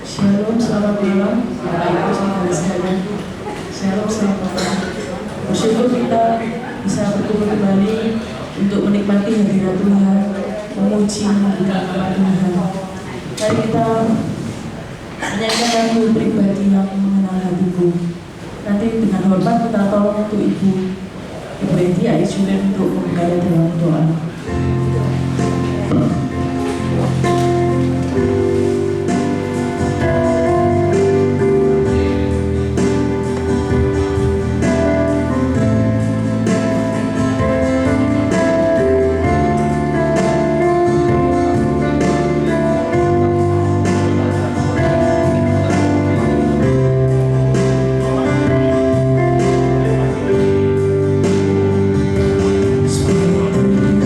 Shalom, selamat malam, Bapak Ibu saudara sekalian. Shalom, selamat malam. Bersyukur kita bisa bertemu kembali untuk menikmati hadirat Tuhan, memuji menghidupkan nama Tuhan. Mari kita menyanyikan lagu pribadi yang mengenal hatiku. Nanti dengan hormat kita tolong untuk Ibu Edi Ais Julian untuk membuka dalam doa. Seperti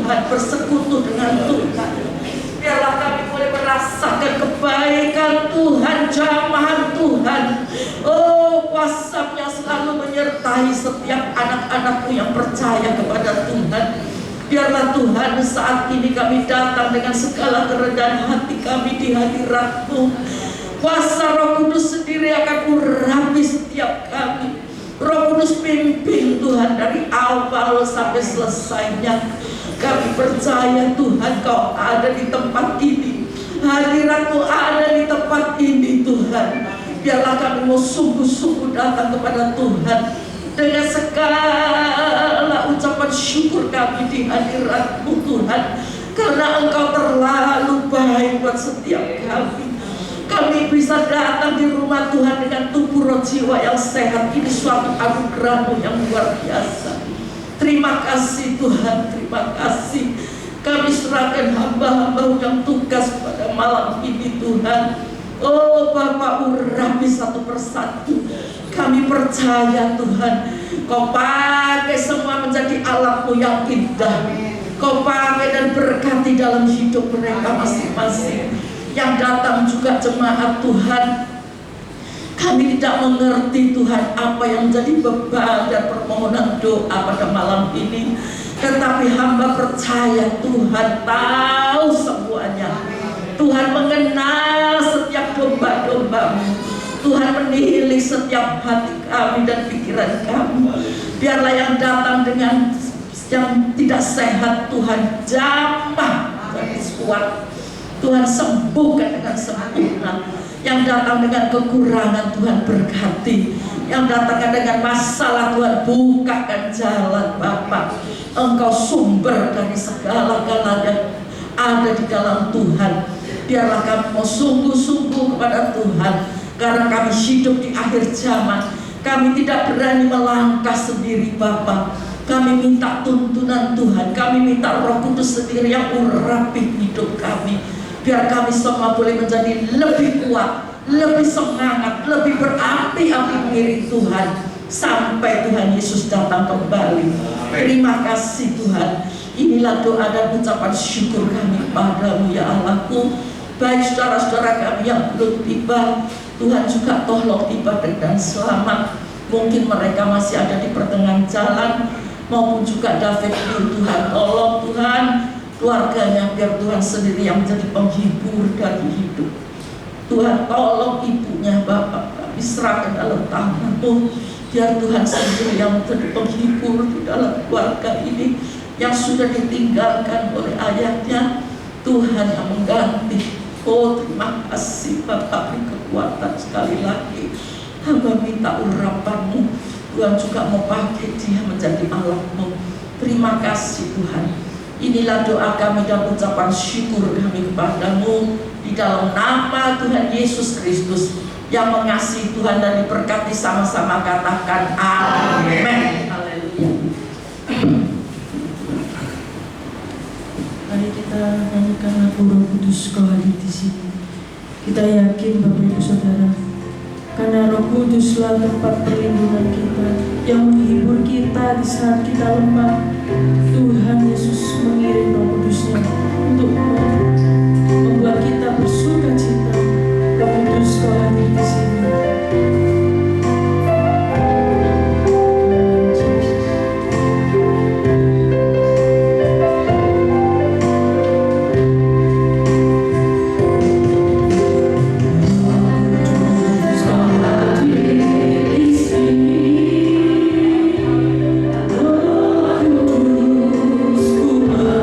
Tuhan, bersekutu dengan Tuhan. Biarlah kami boleh merasakan kebaikan Tuhan, jamahan Tuhan. Oh, kuasa-Mu yang selalu menyertai setiap anak-anak-Mu yang percaya kepada Tuhan. Biarlah Tuhan saat ini kami datang dengan segala kerendahan hati kami di hadirat-Mu. Kuasa Roh Kudus sendiri akan urapi setiap kami. Roh Kudus pimpin Tuhan dari awal sampai selesainya. Kami percaya Tuhan Kau ada di tempat ini. Hadirat-Mu ada di tempat ini Tuhan. Biarlah kami mau sungguh-sungguh datang kepada Tuhan dengan segala ucapan syukur kami di hadirat-Mu Tuhan. Karena Engkau terlalu baik buat setiap kami. Kami bisa datang di rumah Tuhan dengan tubuh roh jiwa yang sehat. Ini suatu anugerah-Mu yang luar biasa. Terima kasih Tuhan, terima kasih. Kami serahkan hamba-hamba yang tugas pada malam ini Tuhan. Oh Bapa, urapi satu persatu. Kami percaya Tuhan, Kau pakai semua menjadi alat-Mu yang indah. Kau pakai dan berkati dalam hidup mereka masing-masing. Yang datang juga jemaat Tuhan, kami tidak mengerti Tuhan apa yang menjadi beban dan permohonan doa pada malam ini. Tetapi hamba percaya Tuhan tahu semuanya. Tuhan mengenal setiap domba-domba-Mu. Tuhan menilik setiap hati kami dan pikiran kami. Biarlah yang datang dengan yang tidak sehat Tuhan jamah dan kuat. Tuhan sembuhkan dengan sempurna. Yang datang dengan kekurangan Tuhan berkati. Yang datang dengan masalah Tuhan bukakan jalan Bapa. Engkau sumber dari segala-galanya ada di dalam Tuhan. Biarlah kami mau sungguh-sungguh kepada Tuhan. Karena kami hidup di akhir zaman. Kami tidak berani melangkah sendiri Bapa. Kami minta tuntunan Tuhan. Kami minta Roh Kudus sendiri yang urapi hidup kami. Biar kami semua boleh menjadi lebih kuat, lebih semangat, lebih berapi-api mirip Tuhan sampai Tuhan Yesus datang kembali. Terima kasih Tuhan. Inilah doa dan ucapan syukur kami padamu ya Allahku. Baik saudara-saudara kami yang belum tiba, Tuhan juga tolong tiba dengan selamat. Mungkin mereka masih ada di pertengahan jalan, maupun juga David Tuhan tolong Tuhan keluarganya, biar Tuhan sendiri yang menjadi penghibur dari hidup. Tuhan tolong ibunya Bapak, kami serahkan dalam tangan-Mu. Biar Tuhan sendiri yang menjadi penghibur di dalam keluarga ini yang sudah ditinggalkan oleh ayahnya. Tuhan yang mengganti. Oh terima kasih Bapak, beri kekuatan sekali lagi. Hamba minta urapan-Mu. Tuhan juga mau pakai dia menjadi alat-Mu. Terima kasih Tuhan. Inilah doa kami dan ucapan syukur kami kepadamu di dalam nama Tuhan Yesus Kristus yang mengasihi Tuhan dan diberkati sama-sama katakan amin. Haleluya. Mari kita nyanyikan lagu Roh Kudus Kau hadir di sini. Kita yakin Bapak Ibu Saudara, karena Roh Kuduslah tempat perlindungan kita yang menghibur kita di saat kita lemah. Tuhan Yesus mengirim Roh Kudus-Nya untuk membuat kita bersuka cita. Roh Kudus Kau hadir di sini. Ku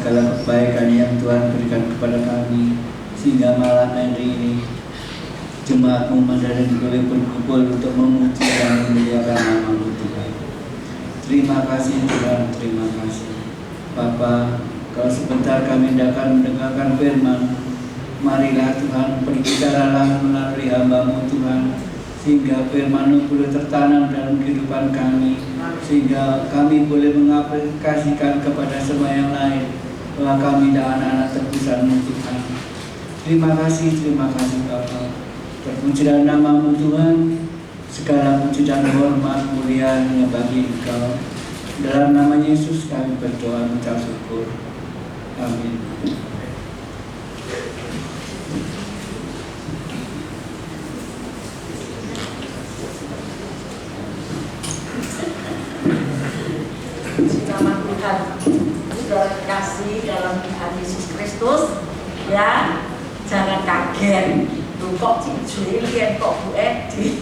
segala kebaikan yang Tuhan berikan kepada kami, sehingga malam hari ini jemaat-Mu Mandarin boleh berkumpul untuk memuji dan memuliakan nama-Mu Tuhan. Terima kasih Tuhan, terima kasih Bapa. Kalau sebentar kami akan mendengarkan firman, marilah Tuhan berbicaralah melalui hamba-Mu Tuhan, sehingga firman-Mu boleh tertanam dalam kehidupan kami, sehingga kami boleh mengaplikasikan kepada semua yang lain bahwa kami adalah anak-anak tebusan-Mu Tuhan. Terima kasih Bapa. Terpuji dalam nama-Mu Tuhan, segala puji dan hormat mulia hanya bagi Engkau. Dalam nama Yesus kami berdoa mengucap syukur. Amin. Nama Tuhan, saudara kasih dalam Tuhan Yesus Kristus, ya jangan kaget. Tuh kok Julian, kok Bu Edi.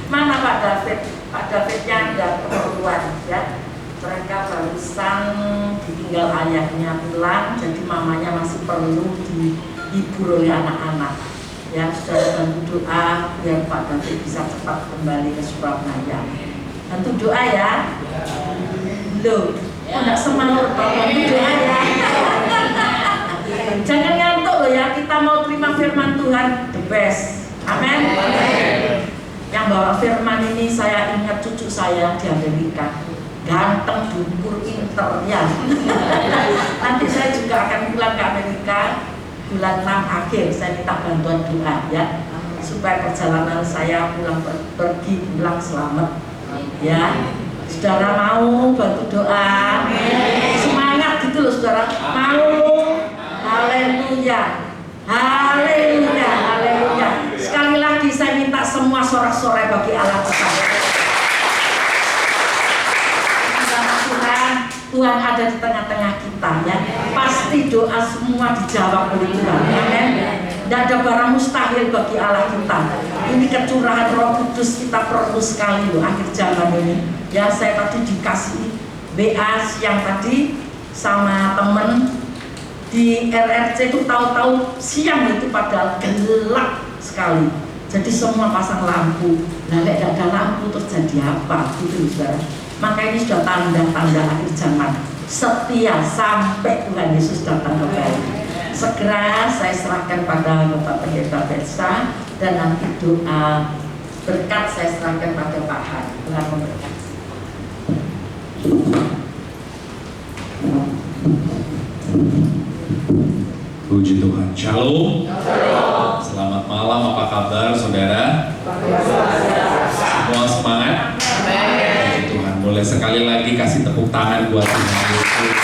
Mana Pak David? Pak Davidnya ada keperluan, ya. Mereka barusan ditinggal ayahnya pulang, jadi mamanya masih perlu dihibur oleh anak-anak. Ya, saudara bantu doa biar Pak David bisa cepat kembali ke Surabaya. Bantu doa ya. Loh, enggak semangat bantu doa ya. Jangan ngantuk loh ya, kita mau terima firman Tuhan, the best. Amin. Yang bawa firman ini saya ingat cucu saya di Amerika, ganteng, dukur, pinter ya. Nanti saya juga akan pulang ke Amerika bulan 6 akhir. Saya minta bantuan doa ya, supaya perjalanan saya pergi pulang selamat ya. Saudara mau bantu doa? Semangat gitu loh saudara. Mau? Haleluya, haleluya, haleluya. Sekali lagi saya minta semua sorak-sorai bagi Allah kita. Tuhan ada di tengah-tengah kita ya. Pasti doa semua dijawab oleh Tuhan. Amin. Tidak ada barang mustahil bagi Allah kita. Ini kecurahan Roh Kudus kita perlu sekali loh akhir zaman ini. Ya, saya tadi dikasih WA siang tadi sama temen di RRC itu, tahu-tahu siang itu padahal gelap sekali. Jadi semua pasang lampu. Nah, tidak ada lampu terjadi apa gitu saudara. Maka ini sudah tanda-tanda akhir zaman. Setia sampai Tuhan Yesus datang kembali. Segera saya serahkan pada Bapak Pendeta Betsa, dan nanti doa berkat saya serahkan pada Pak Han. Tuhan memberkati. Puji Tuhan. Shalom. Selamat malam, apa kabar saudara? Semua semangat? Puji Tuhan. Boleh sekali lagi kasih tepuk tangan buat Tuhan Yesus.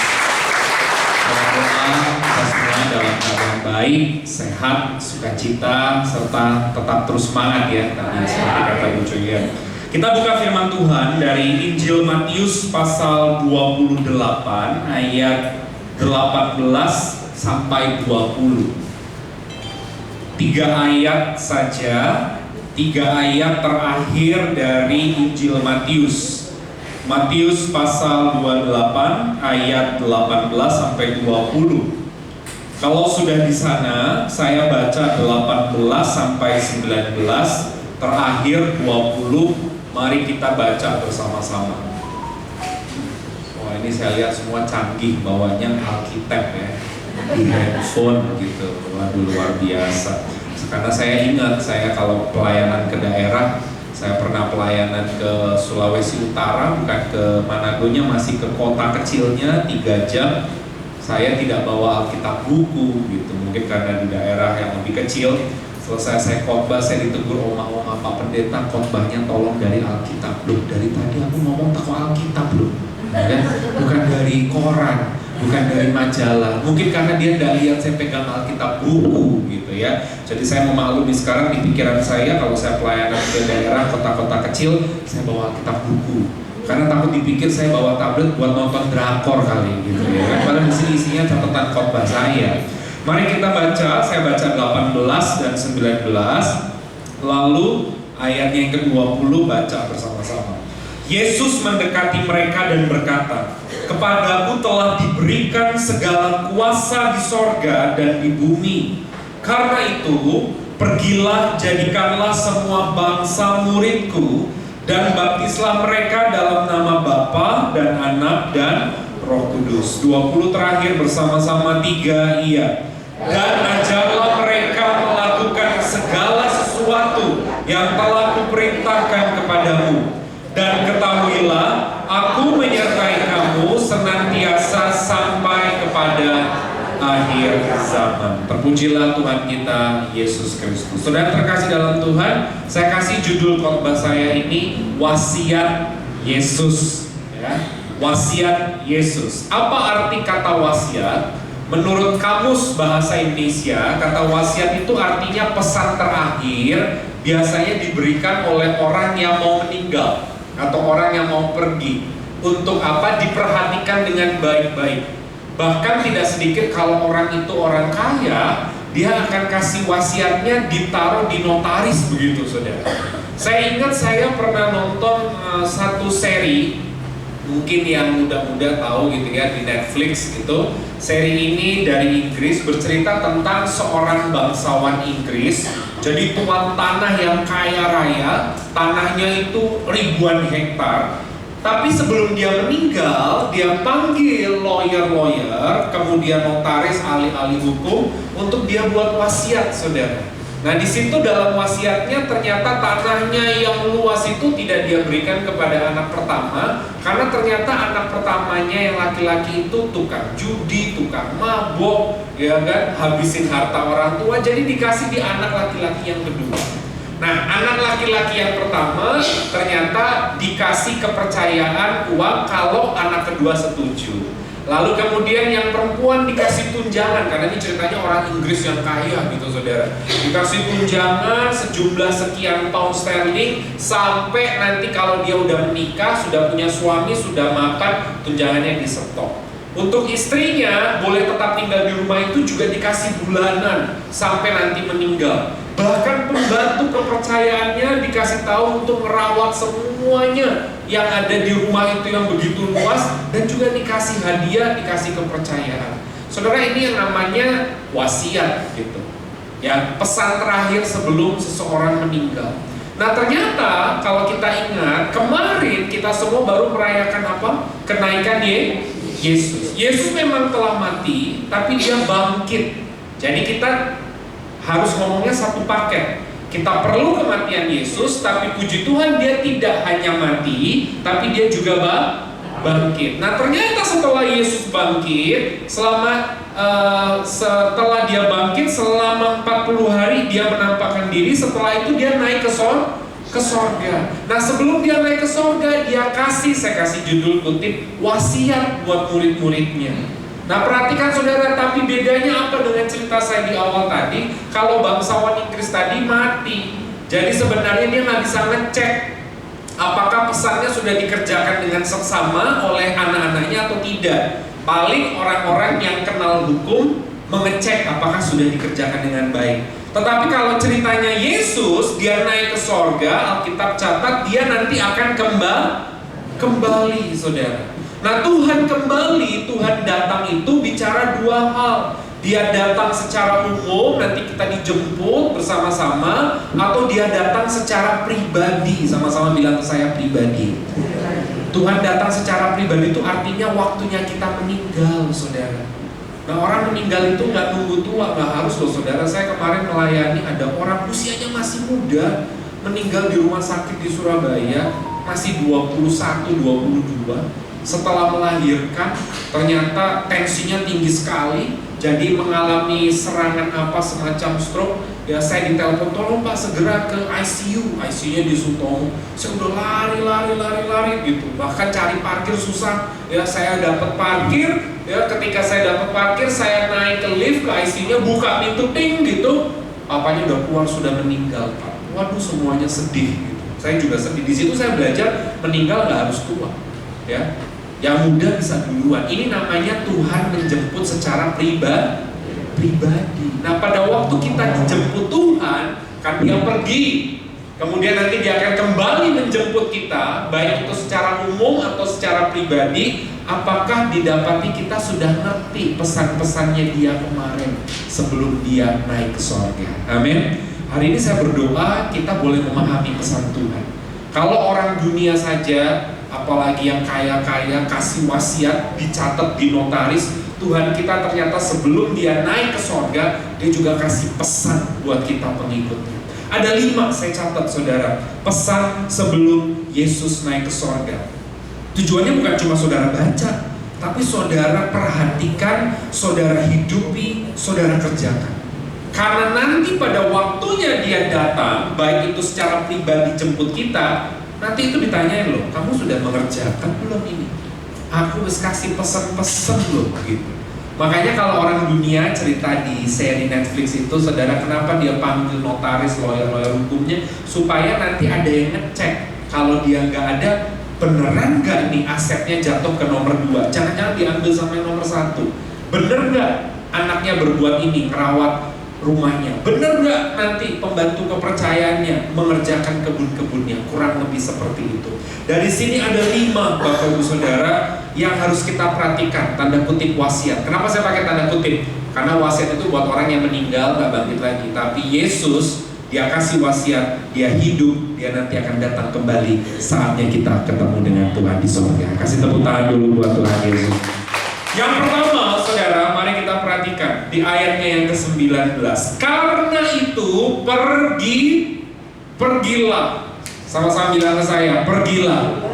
Doa kita semua dalam keadaan baik, sehat, sukacita, serta tetap terus semangat ya. Tadi seperti kata Bu Julian. Kita buka firman Tuhan dari Injil Matius pasal 28 ayat 18 sampai 20. 3 ayat saja, 3 ayat terakhir dari Injil Matius. Matius pasal 28 ayat 18 sampai 20. Kalau sudah di sana, saya baca 18 sampai 19, terakhir 20. Mari kita baca bersama-sama. Wah, ini saya lihat semua canggih bawanya Alkitab ya, di handphone gitu. Waduh, luar biasa. Karena saya ingat, saya kalau pelayanan ke daerah, saya pernah pelayanan ke Sulawesi Utara, bukan ke Managonya, masih ke kota kecilnya 3 jam. Saya tidak bawa Alkitab buku gitu, mungkin karena di daerah yang lebih kecil. Selesai saya khotbah, saya ditegur oma-oma, Pak Pendeta, khotbahnya tolong dari Alkitab. Loh, dari tadi aku ngomong toko Alkitab loh, ya? Bukan dari koran, bukan dari majalah. Mungkin karena dia tidak lihat saya pegang Alkitab buku gitu ya. Jadi saya memaklumi sekarang di pikiran saya, kalau saya pelayanan ke daerah, kota-kota kecil, saya bawa Alkitab buku. Karena takut dipikir saya bawa tablet buat nonton drakor kali gitu ya. Padahal di sini isinya catatan khotbah saya. Mari kita baca, saya baca 18 dan 19, lalu ayatnya yang ke-20 baca bersama-sama. Yesus mendekati mereka dan berkata, "Kepadaku telah diberikan segala kuasa di sorga dan di bumi. Karena itu, pergilah, jadikanlah semua bangsa muridku, dan baptislah mereka dalam nama Bapa dan Anak dan Roh Kudus." 20 terakhir bersama-sama, 3 iya. "Dan ajarlah mereka melakukan segala sesuatu yang telah kuperintahkan kepadamu. Dan ketahuilah, aku menyertai kamu senantiasa sampai kepada akhir zaman." Terpujilah Tuhan kita Yesus Kristus. Saudara terkasih dalam Tuhan, saya kasih judul khotbah saya ini wasiat Yesus. Ya, wasiat Yesus. Apa arti kata wasiat? Menurut Kamus Bahasa Indonesia, kata wasiat itu artinya pesan terakhir, biasanya diberikan oleh orang yang mau meninggal atau orang yang mau pergi. Untuk apa? Diperhatikan dengan baik-baik. Bahkan tidak sedikit kalau orang itu orang kaya, dia akan kasih wasiatnya ditaruh di notaris begitu, saudara. Saya ingat saya pernah nonton satu seri, mungkin yang muda-muda tahu gitu ya, di Netflix gitu. Seri ini dari Inggris, bercerita tentang seorang bangsawan Inggris. Jadi tuan tanah yang kaya raya, tanahnya itu ribuan hektar. Tapi sebelum dia meninggal, dia panggil lawyer-lawyer, kemudian notaris, ahli-ahli hukum untuk dia buat wasiat, saudara. Nah, di situ dalam wasiatnya ternyata tanahnya yang luas itu tidak dia berikan kepada anak pertama, karena ternyata anak pertamanya yang laki-laki itu tukang judi, tukang mabok, ya kan, habisin harta orang tua, jadi dikasih di anak laki-laki yang kedua. Nah, anak laki-laki yang pertama ternyata dikasih kepercayaan uang kalau anak kedua setuju. Lalu kemudian yang perempuan dikasih tunjangan, karena ini ceritanya orang Inggris yang kaya gitu, saudara. Dikasih tunjangan sejumlah sekian pound sterling, sampai nanti kalau dia udah menikah, sudah punya suami, sudah makan, tunjangannya disetok. Untuk istrinya boleh tetap tinggal di rumah itu juga dikasih bulanan sampai nanti meninggal. Bahkan pembantu kepercayaannya dikasih tahu untuk merawat semuanya yang ada di rumah itu yang begitu luas, dan juga dikasih hadiah, dikasih kepercayaan. Saudara, ini yang namanya wasiat gitu. Ya, pesan terakhir sebelum seseorang meninggal. Nah, ternyata kalau kita ingat, kemarin kita semua baru merayakan apa? Kenaikan Yesus. Yesus memang telah mati, tapi dia bangkit. Jadi kita harus ngomongnya satu paket. Kita perlu kematian Yesus, tapi puji Tuhan dia tidak hanya mati, tapi dia juga bangkit. Nah, ternyata setelah Yesus bangkit, setelah dia bangkit selama 40 hari dia menampakkan diri. Setelah itu dia naik ke sorga. Nah, sebelum dia naik ke sorga, dia saya kasih judul kutip, wasiat buat murid-muridnya. Nah, perhatikan saudara, tapi bedanya apa dengan cerita saya di awal tadi? Kalau bangsawan Inggris tadi mati, jadi sebenarnya dia nggak bisa ngecek apakah pesannya sudah dikerjakan dengan seksama oleh anak-anaknya atau tidak. Paling orang-orang yang kenal hukum mengecek apakah sudah dikerjakan dengan baik. Tetapi kalau ceritanya Yesus, dia naik ke sorga, Alkitab catat dia nanti akan kembali, saudara. Nah, Tuhan kembali, Tuhan datang itu bicara dua hal. Dia datang secara umum, nanti kita dijemput bersama-sama, atau dia datang secara pribadi. Sama-sama bilang ke saya, pribadi. Tuhan datang secara pribadi itu artinya waktunya kita meninggal, saudara. Nah, orang meninggal itu nggak nunggu tua, nggak harus loh, saudara. Saya kemarin melayani ada orang usianya masih muda, meninggal di rumah sakit di Surabaya, masih 21, 22. Setelah melahirkan, ternyata tensinya tinggi sekali, jadi mengalami serangan apa semacam stroke. Ya, saya ditelepon, tolong Pak segera ke ICU. ICU-nya di Sutomo. Saya udah lari gitu. Bahkan cari parkir susah. Ya, saya dapat parkir. Ya, ketika saya dapat parkir, saya naik ke lift ke ICU-nya, buka pintu ting gitu. Papanya udah keluar, sudah meninggal, Pak. Waduh, semuanya sedih gitu. Saya juga sedih. Di situ saya belajar meninggal nggak harus tua. Ya. Yang muda bisa duluan. Ini namanya Tuhan menjemput secara pribadi. Nah, pada waktu kita dijemput Tuhan, kan dia pergi. Kemudian nanti dia akan kembali menjemput kita, baik itu secara umum atau secara pribadi. Apakah didapati kita sudah ngerti pesan-pesannya dia kemarin sebelum dia naik ke sorga? Amin. Hari ini saya berdoa kita boleh memahami pesan Tuhan. Kalau orang dunia saja, apalagi yang kaya-kaya, kasih wasiat, dicatat di notaris, Tuhan kita ternyata sebelum dia naik ke sorga, dia juga kasih pesan buat kita pengikutnya. Ada 5 saya catat saudara, pesan sebelum Yesus naik ke sorga. Tujuannya bukan cuma saudara baca, tapi saudara perhatikan, saudara hidupi, saudara kerjakan. Karena nanti pada waktunya dia datang, baik itu secara pribadi jemput kita, nanti itu ditanyain loh, kamu sudah mengerjakan belum ini? Aku harus kasih pesan-pesan loh gitu. Makanya kalau orang dunia cerita di seri Netflix itu, saudara, kenapa dia panggil notaris, lawyer hukumnya, supaya nanti ada yang ngecek. Kalau dia nggak ada, beneran nggak nih asetnya jatuh ke nomor 2? Jangan-jangan diambil sampai nomor 1. Bener nggak anaknya berbuat ini, ngerawat rumahnya? Bener nggak nanti pembantu kepercayaannya mengerjakan kebun-kebunnya? Kurang lebih seperti itu. Dari sini ada 5 Bapak Ibu Saudara yang harus kita perhatikan, tanda kutip wasiat. Kenapa saya pakai tanda kutip? Karena wasiat itu buat orang yang meninggal nggak bangkit lagi. Tapi Yesus, dia kasih wasiat, dia hidup, dia nanti akan datang kembali saatnya kita ketemu dengan Tuhan di surga. Kasih tepuk tangan dulu buat Tuhan Yesus. Yang pertama, saudara, mari kita perhatikan di ayatnya yang ke-19. Karena itu pergilah. Sama-sama bilang ke saya, pergilah.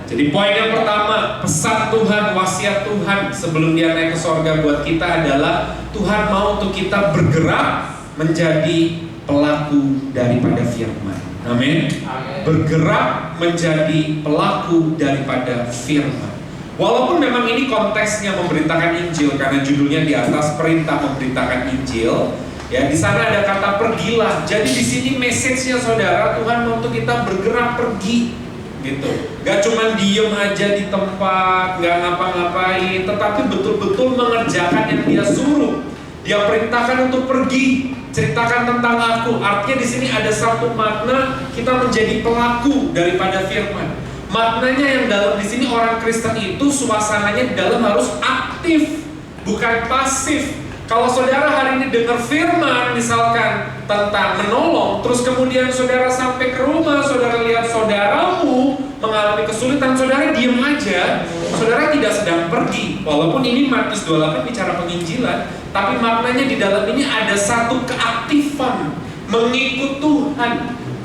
Jadi poin yang pertama, pesan Tuhan, wasiat Tuhan sebelum dia naik ke sorga buat kita adalah Tuhan mau untuk kita bergerak menjadi pelaku daripada firman. Amin. Bergerak menjadi pelaku daripada firman. Walaupun memang ini konteksnya memberitakan Injil, karena judulnya di atas perintah memberitakan Injil. Ya, di sana ada kata pergilah. Jadi di sini message-nya saudara, Tuhan mau untuk kita bergerak pergi, gitu. Gak cuma diem aja di tempat, gak ngapa-ngapain, tetapi betul-betul mengerjakan yang dia suruh. Dia perintahkan untuk pergi, ceritakan tentang aku. Artinya di sini ada satu makna kita menjadi pelaku daripada firman. Maknanya yang dalam di sini orang Kristen itu suasananya di dalam harus aktif, bukan pasif. Kalau saudara hari ini dengar firman misalkan tentang menolong, terus kemudian saudara sampai ke rumah, saudara lihat saudaramu mengalami kesulitan, saudara diam aja, saudara tidak sedang pergi. Walaupun ini Matius 28 bicara penginjilan, tapi maknanya di dalam ini ada satu keaktifan mengikut Tuhan,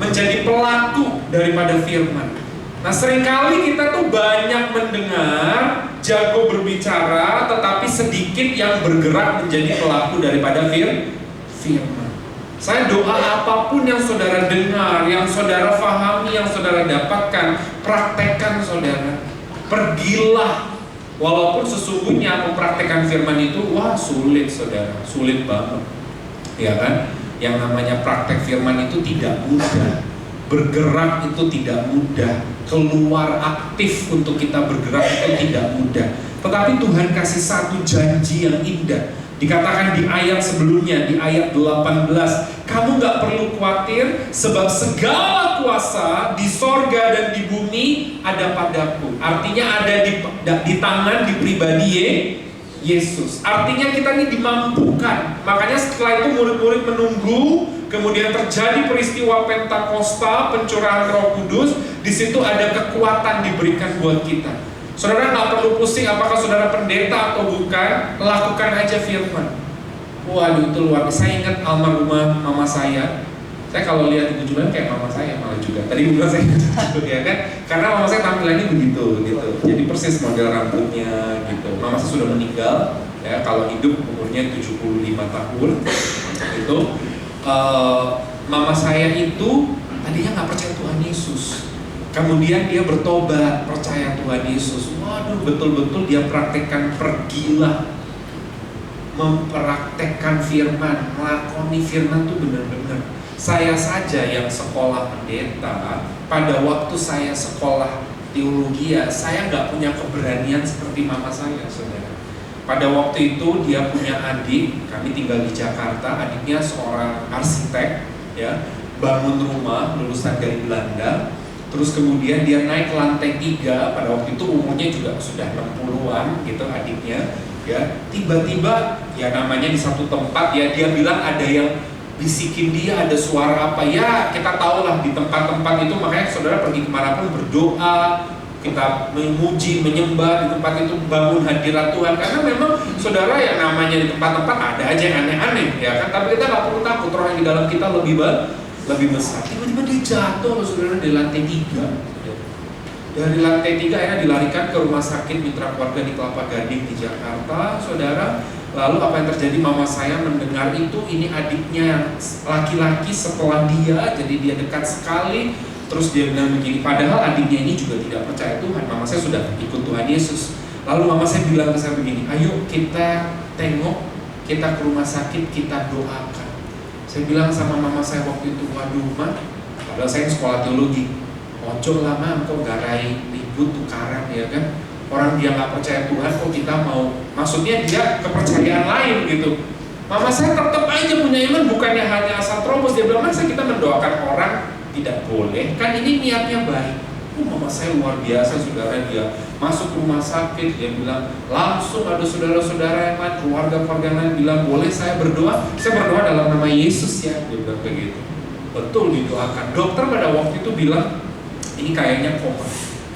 menjadi pelaku daripada firman. Nah, seringkali kita tuh banyak mendengar, jago berbicara, tetapi sedikit yang bergerak menjadi pelaku daripada firman. Saya doa apapun yang saudara dengar, yang saudara fahami, yang saudara dapatkan, praktekkan saudara. Pergilah. Walaupun sesungguhnya mempraktekkan firman itu, wah sulit saudara, sulit banget. Ya kan? Yang namanya praktek firman itu tidak mudah. Bergerak itu tidak mudah. Keluar aktif untuk kita bergerak itu tidak mudah. Tetapi Tuhan kasih satu janji yang indah. Dikatakan di ayat sebelumnya, di ayat 18, kamu gak perlu khawatir, sebab segala kuasa di sorga dan di bumi ada padaku. Artinya ada di tangan, di pribadi Yesus. Artinya kita ini dimampukan. Makanya setelah itu murid-murid menunggu, kemudian terjadi peristiwa Pentakosta, pencurahan Roh Kudus. Di situ ada kekuatan diberikan buat kita. Saudara nggak perlu pusing apakah saudara pendeta atau bukan, lakukan aja firman. Waduh, itu luar biasa. Saya ingat almarhumah mama saya. Saya kalau lihat di tujuan kayak mama saya malah juga. Tadi bilang saya gitu ya kan, karena mama saya tampilannya begitu gitu. Jadi persis model rambutnya gitu. Mama saya sudah meninggal ya, kalau hidup umurnya 75 tahun itu. Mama saya itu tadinya nggak percaya Tuhan Yesus, kemudian dia bertobat, percaya Tuhan Yesus. Waduh, betul-betul dia praktekkan pergilah, mempraktekkan firman, melakoni firman tuh benar-benar. Saya saja yang sekolah pendeta, pada waktu saya sekolah teologi, saya nggak punya keberanian seperti mama saya, saudara. Pada waktu itu dia punya adik, kami tinggal di Jakarta, adiknya seorang arsitek, ya. bangun rumah lulusan dari Belanda. Terus kemudian dia naik ke lantai 3, pada waktu itu umurnya juga sudah 60-an gitu adiknya ya. Tiba-tiba ya namanya di satu tempat ya, dia bilang ada yang bisikin dia, ada suara apa ya, kita tahu lah di tempat-tempat itu. Makanya saudara pergi kemanapun berdoa, kita memuji, menyembah di tempat itu, bangun hadirat Tuhan. Karena memang saudara yang namanya di tempat-tempat ada aja yang aneh-aneh ya kan. Tapi kita gak perlu takut, roh yang di dalam kita lebih besar. Tiba-tiba dia jatuh loh saudara di lantai 3. Dari lantai 3 akhirnya dilarikan ke rumah sakit Mitra Keluarga di Kelapa Gading di Jakarta, saudara. Lalu apa yang terjadi, mama saya mendengar itu, ini adiknya yang laki-laki setelah dia, jadi dia dekat sekali. Terus dia bilang begini, padahal adiknya ini juga tidak percaya Tuhan. Mama saya sudah ikut Tuhan Yesus. Lalu mama saya bilang ke saya begini, ayo kita tengok, kita ke rumah sakit, kita doakan. Saya bilang sama mama saya waktu itu, waduh ma, padahal saya sekolah teologi, ojo lama kok garai ribut tukaran ya kan. Orang dia nggak percaya Tuhan kok kita mau, maksudnya dia kepercayaan lain gitu. Mama saya tetap aja punya iman, bukannya hanya asal terobos. Dia bilang, masa kita mendoakan orang tidak boleh, kan ini niatnya baik. Mama saya luar biasa saudara, dia masuk rumah sakit, dia bilang langsung ada saudara-saudara yang lain, keluarga-keluarga lain bilang, boleh saya berdoa? Saya berdoa dalam nama Yesus ya, dia bilang begitu. Betul didoakan. Dokter pada waktu itu bilang ini kayaknya koma,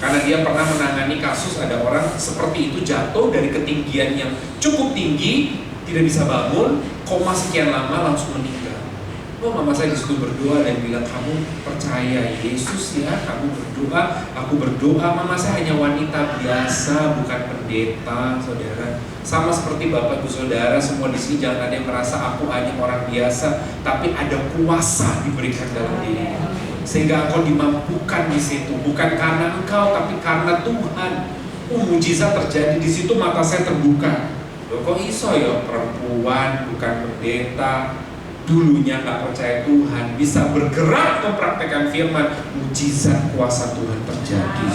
karena dia pernah menangani kasus ada orang seperti itu jatuh dari ketinggian yang cukup tinggi, tidak bisa bangun, koma sekian lama langsung meninggal. Oh, mama saya disitu berdoa dan bilang, kamu percaya Yesus ya, kamu berdoa, aku berdoa. Mama saya hanya wanita biasa, bukan pendeta, saudara. Sama seperti bapak ibu saudara semua di sini, jangan ada yang merasa aku hanya orang biasa, tapi ada kuasa diberikan dalam dirinya, sehingga engkau dimampukan di situ, bukan karena engkau, tapi karena Tuhan. Mujizat terjadi di situ, mata saya terbuka. Loh, kok iso ya perempuan bukan pendeta, dulunya nggak percaya Tuhan, bisa bergerak mempraktekkan firman, mujizat kuasa Tuhan terjadi.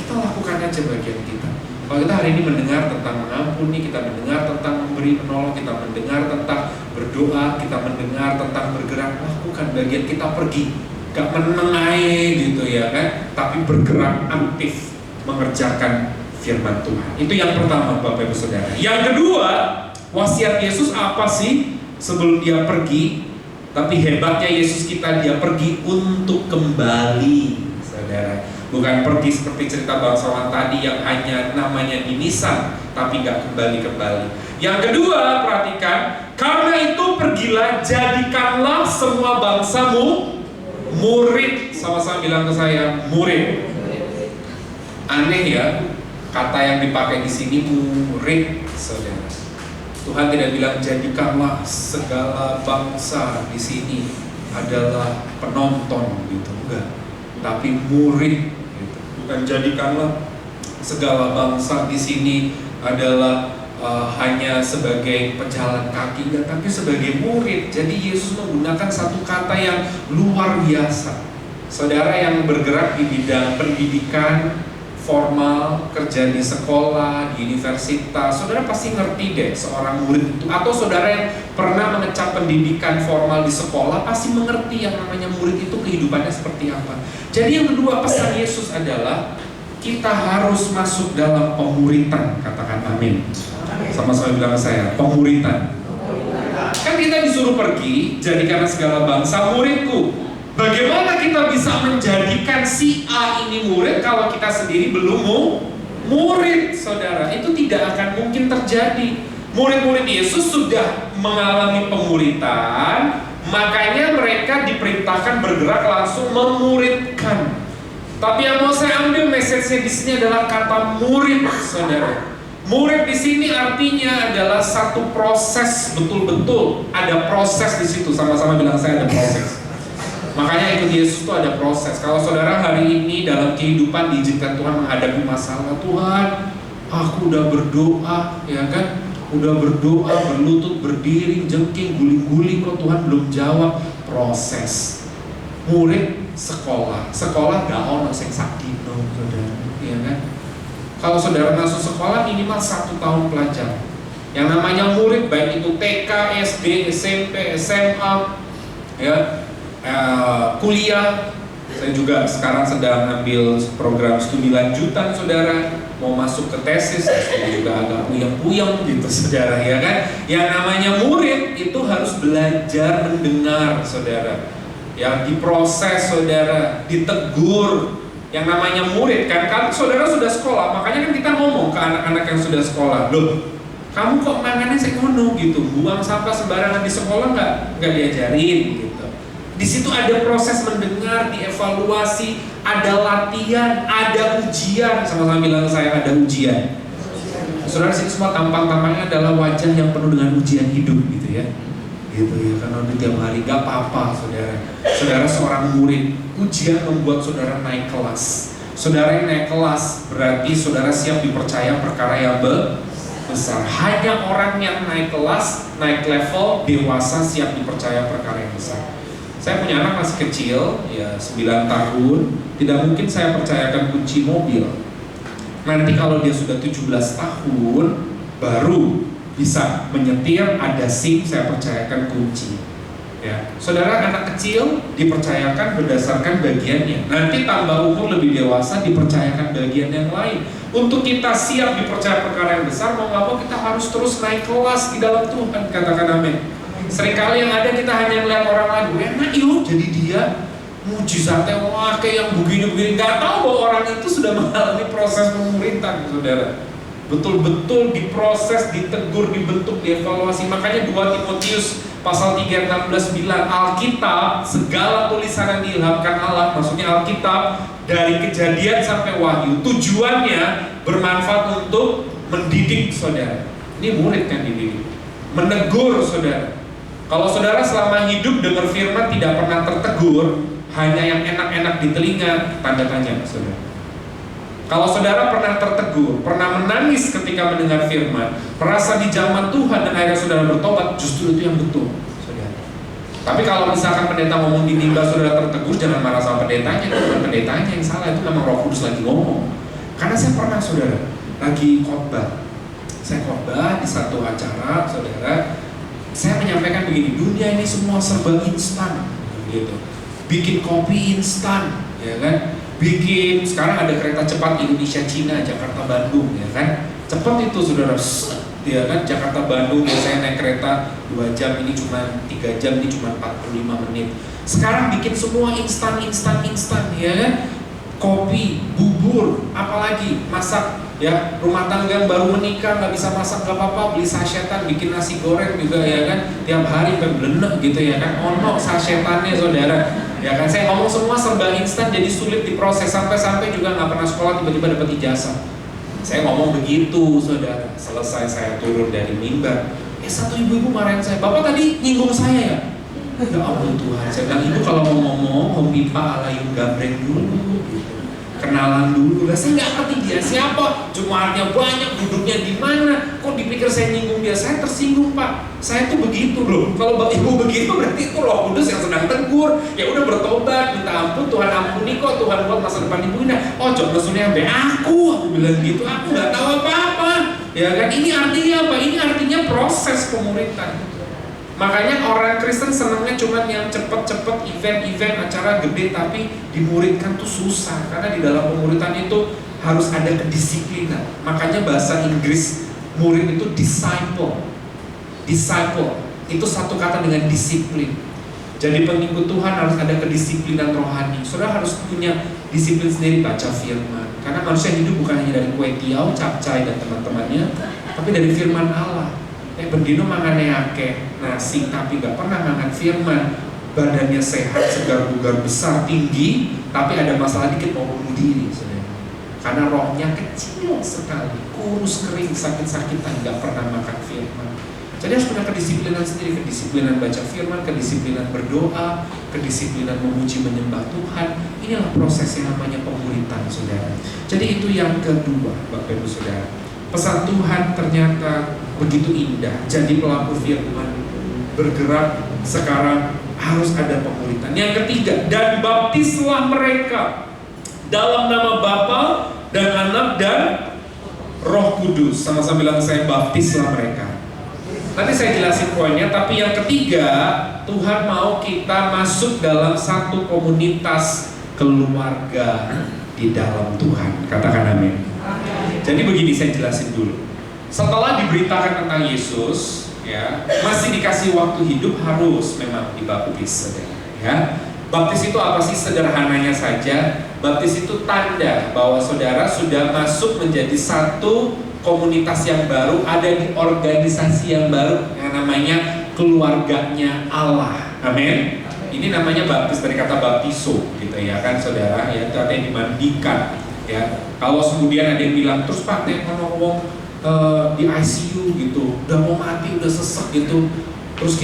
Kita lakukan aja bagian kita. Kalau kita hari ini mendengar tentang mengampuni, kita mendengar tentang memberi menolong, kita mendengar tentang berdoa, kita mendengar tentang bergerak, lakukan bagian kita, pergi. Gak menengahi gitu ya kan, tapi bergerak aktif mengerjakan firman Tuhan. Itu yang pertama Bapak Ibu Saudara. Yang kedua, wasiat Yesus apa sih sebelum dia pergi? Tapi hebatnya Yesus kita, dia pergi untuk kembali, saudara. Bukan pergi seperti cerita bangsawan tadi yang hanya namanya dinisan tapi gak kembali-kembali. Yang kedua, perhatikan, karena itu pergilah, jadikanlah semua bangsamu murid. Sama-sama bilang ke saya, murid. Aneh ya, kata yang dipakai di sini murid, saudara. Tuhan tidak bilang jadikanlah segala bangsa di sini adalah penonton gitu, enggak. Tapi murid gitu. Bukan jadikanlah segala bangsa di sini adalah hanya sebagai pejalan kaki, enggak, tapi sebagai murid. Jadi Yesus menggunakan satu kata yang luar biasa. Saudara yang bergerak di bidang pendidikan formal, kerja di sekolah, di universitas, saudara pasti ngerti deh seorang murid itu. Atau saudara yang pernah mengecap pendidikan formal di sekolah pasti mengerti yang namanya murid itu kehidupannya seperti apa. Jadi yang kedua, pesan Yesus adalah kita harus masuk dalam pemuritan. Katakan amin. Sama-sama bilang ke saya, pemuritan. Kan kita disuruh pergi, jadikan segala bangsa muridku. Bagaimana kita bisa menjadikan si A ini murid kalau kita sendiri belum murid, saudara? Itu tidak akan mungkin terjadi. Murid-murid Yesus sudah mengalami pemuritan, makanya mereka diperintahkan bergerak langsung memuridkan. Tapi yang mau saya ambil message-nya di sini adalah kata murid, saudara. Murid di sini artinya adalah satu proses, betul-betul ada proses di situ. Sama-sama bilang saya ada proses. Makanya ikut Yesus itu ada proses. Kalau saudara hari ini dalam kehidupan diizinkan Tuhan menghadapi masalah, Tuhan, aku udah berdoa, ya kan? Udah berdoa, berlutut, berdiri, jengking, guling-guling, kok Tuhan belum jawab. Proses. Murid sekolah gak ono sing sakdino, saudara, ya kan? Kalau saudara masuk sekolah minimal 1 tahun pelajar. Yang namanya murid baik itu TK, SD, SMP, SMA, ya. kuliah. Saya juga sekarang sedang ambil program studi lanjutan, saudara. Mau masuk ke tesis, saya juga agak puyeng-puyeng gitu, saudara, ya kan? Yang namanya murid itu harus belajar mendengar, saudara. Ya, diproses, saudara, ditegur. Yang namanya murid kan saudara sudah sekolah, makanya kan kita ngomong ke anak-anak yang sudah sekolah, loh, kamu kok mangannya sekono gitu, buang sampah sembarangan di sekolah nggak diajarin gitu. Di situ ada proses mendengar, dievaluasi, ada latihan, ada ujian. Sama-sama bilang saya ada ujian. Saudara, sini semua tampang-tampangnya adalah wajah yang penuh dengan ujian hidup gitu ya. Gitu ya, karena udah tiap hari gak apa-apa, saudara. Saudara seorang murid, ujian membuat saudara naik kelas. Saudara yang naik kelas berarti saudara siap dipercaya perkara yang besar. Hanya orang yang naik kelas, naik level, dewasa siap dipercaya perkara yang besar. Saya punya anak masih kecil, ya 9 tahun. Tidak mungkin saya percayakan kunci mobil. Nanti kalau dia sudah 17 tahun, baru bisa menyetir, ada SIM, saya percayakan kunci. Ya, saudara, anak kecil dipercayakan berdasarkan bagiannya. Nanti tambah umur lebih dewasa dipercayakan bagian yang lain. Untuk kita siap dipercaya perkara yang besar, mau nggak mau kita harus terus naik kelas di dalam Tuhan. Katakan amin. Seringkali yang ada kita hanya melihat orang lain, enak yuk jadi dia mujizatnya, wah kayak yang begini-begini. Nggak tahu bahwa orang itu sudah mengalami proses pemuritan, saudara. Betul-betul diproses, ditegur, dibentuk, dievaluasi. Makanya 2 Timotius pasal 3:16 bilang, Alkitab, segala tulisan yang diilhamkan Allah, maksudnya Alkitab dari Kejadian sampai Wahyu, tujuannya bermanfaat untuk mendidik saudara. Ini murid kan dididik, menegur saudara. Kalau saudara selama hidup dengar firman tidak pernah tertegur, hanya yang enak-enak di telinga, tanda tanya saudara. Kalau saudara pernah tertegur, pernah menangis ketika mendengar firman, merasa dijamah Tuhan dan akhirnya saudara bertobat, justru itu yang betul, saudara. Tapi kalau misalkan pendeta ngomong di mimbar, saudara tertegur, jangan marah sama pendetanya, itu bukan pendetanya yang salah, itu memang Roh Kudus lagi ngomong. Karena saya pernah, saudara, lagi khotbah. Saya khotbah di satu acara, saudara. Saya menyampaikan begini, dunia ini semua serba instan, gitu. Bikin kopi instan, ya kan? Bikin, sekarang ada kereta cepat Indonesia Cina, Jakarta Bandung, ya kan? Cepat itu saudara, ya kan? Jakarta Bandung biasanya naik kereta 2 jam, ini cuma 3 jam, ini cuma 45 menit. Sekarang bikin semua instan, ya kan? Kopi, bubur, apalagi masak, ya rumah tangga yang baru menikah nggak bisa masak nggak apa-apa, beli sachetan, bikin nasi goreng juga, ya kan? Tiap hari blenek gitu, ya kan? Ono sachetannya saudara. Ya kan, saya ngomong semua serba instan, jadi sulit diproses. Sampai-sampai juga nggak pernah sekolah tiba-tiba dapat ijazah. Saya ngomong begitu, saudara. Selesai saya turun dari mimbar, satu ibu-ibu marahin saya, bapak tadi nyinggung saya ya? Ya ampun Tuhan, saya bilang, ibu kalau mau ngomong, homipa ala yung gabreng dulu, gitu. Kenalan dulu. Lah saya nggak ngerti dia siapa, jemaatnya banyak, duduknya di mana, kok dipikir saya nyinggung dia. Saya tersinggung pak, saya tuh begitu loh. Kalau ibu begitu berarti itu Roh Kudus yang sedang tegur. Ya udah bertobat, minta ampun, Tuhan ampuni kok, Tuhan buat masa depan ibu indah. Oh coba maksudnya aku bilang gitu, aku nggak tahu apa-apa. Ya kan, ini artinya apa? Ini artinya proses pemuritan. Makanya orang Kristen senangnya cuma yang cepet-cepet event-event acara gede, tapi dimuridkan tuh susah. Karena di dalam pemuritan itu harus ada kedisiplinan. Makanya bahasa Inggris murid itu disciple. Disciple itu satu kata dengan disiplin. Jadi pengikut Tuhan harus ada kedisiplinan rohani. Saudara harus punya disiplin sendiri baca firman. Karena manusia hidup bukan hanya dari kue tiaw, capcay dan teman-temannya, tapi dari firman Allah. Bendino mangannya akeh nasi tapi gak pernah makan firman, badannya sehat, segar bugar, besar, tinggi, tapi ada masalah dikit mau bunuh diri, saudara. Karena rohnya kecil sekali, kurus, kering, sakit-sakitan, gak pernah makan firman. Jadi harus punya kedisiplinan sendiri, kedisiplinan baca firman, kedisiplinan berdoa, kedisiplinan memuji menyembah Tuhan. Inilah proses yang namanya pemuritan, saudara. Jadi itu yang kedua, Bapak Ibu Saudara. Pesan Tuhan ternyata begitu indah. Jadi pelaku firman bergerak sekarang harus ada pemuritan. Yang ketiga, dan baptislah mereka dalam nama Bapa dan Anak dan Roh Kudus. Sama-sama bilang, saya baptislah mereka. Nanti saya jelasin poinnya, tapi yang ketiga, Tuhan mau kita masuk dalam satu komunitas keluarga di dalam Tuhan. Katakan amin. Jadi begini, saya jelasin dulu. Setelah diberitakan tentang Yesus, ya, masih dikasih waktu hidup, harus memang dibaptis, saudara. Ya, baptis itu apa sih? Sederhananya saja, baptis itu tanda bahwa saudara sudah masuk menjadi satu komunitas yang baru, ada di organisasi yang baru yang namanya keluarganya Allah. Amin. Ini namanya baptis, dari kata baptiso, gitu ya kan, saudara. Ya, itu artinya dimandikan. Ya, kalau kemudian ada yang bilang, terus Pak, ngomong di ICU gitu, udah mau mati, udah sesek gitu, terus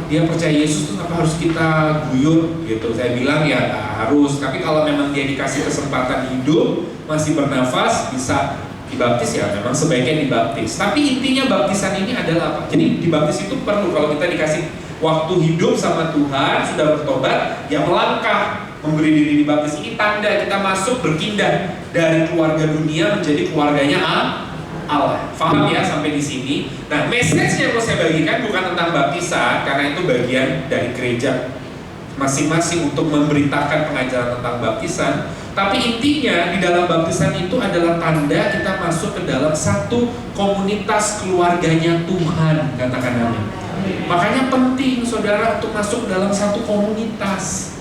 dia percaya Yesus tuh apa harus kita guyur gitu? Saya bilang ya nggak harus, tapi kalau memang dia dikasih kesempatan hidup, masih bernafas, bisa dibaptis, ya memang sebaiknya dibaptis. Tapi intinya baptisan ini adalah apa? Jadi dibaptis itu perlu kalau kita dikasih waktu hidup sama Tuhan, sudah bertobat, ya melangkah memberi diri dibaptis. Ini tanda kita masuk berpindah dari keluarga dunia menjadi keluarganya Allah. Faham ya sampai di sini? Nah, message yang mau saya bagikan bukan tentang baptisan, karena itu bagian dari gereja masing-masing untuk memberitakan pengajaran tentang baptisan. Tapi intinya di dalam baptisan itu adalah tanda kita masuk ke dalam satu komunitas keluarganya Tuhan. Katakan amin. Makanya penting saudara untuk masuk dalam satu komunitas.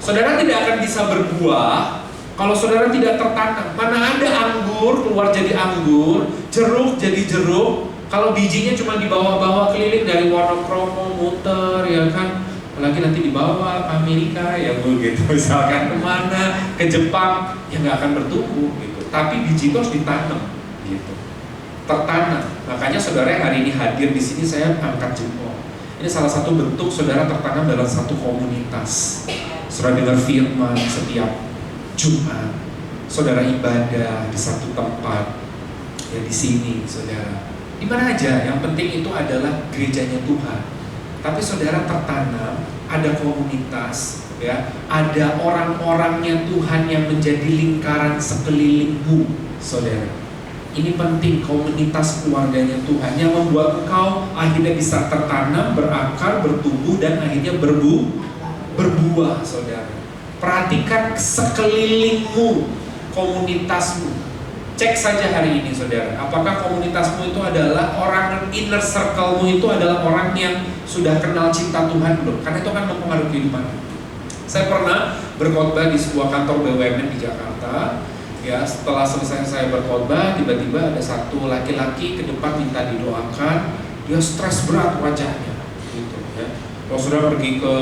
Saudara tidak akan bisa berbuah kalau saudara tidak tertanam. Mana ada anggur keluar jadi anggur, jeruk jadi jeruk, kalau bijinya cuma dibawa-bawa keliling dari Wonokromo, muter, ya kan, apalagi nanti dibawa ke Amerika, ya begitu, misalkan kemana, ke Jepang, ya nggak akan bertumbuh gitu. Tapi biji itu harus ditanam, gitu, tertanam. Makanya saudara yang hari ini hadir di sini, saya angkat jempol. Ini salah satu bentuk saudara tertanam dalam satu komunitas. Saudara dengar firman setiap Jumat, saudara ibadah di satu tempat, ya di sini, saudara. Di mana aja, yang penting itu adalah gerejanya Tuhan. Tapi saudara tertanam, ada komunitas, ya, ada orang-orangnya Tuhan yang menjadi lingkaran sekelilingmu, saudara. Ini penting, komunitas keluarganya Tuhan yang membuat engkau akhirnya bisa tertanam, berakar, bertumbuh, dan akhirnya berbuah, saudara. Perhatikan sekelilingmu, komunitasmu. Cek saja hari ini saudara, apakah komunitasmu itu adalah orang, inner circle-mu itu adalah orang yang sudah kenal cinta Tuhan belum? Karena itu kan mempengaruhi kehidupan. Saya pernah berkhotbah di sebuah kantor BUMN di Jakarta. Ya, setelah selesai saya berkhotbah, tiba-tiba ada satu laki-laki ke depan minta didoakan. Dia stres berat wajahnya, gitu ya. Kalau sudah pergi ke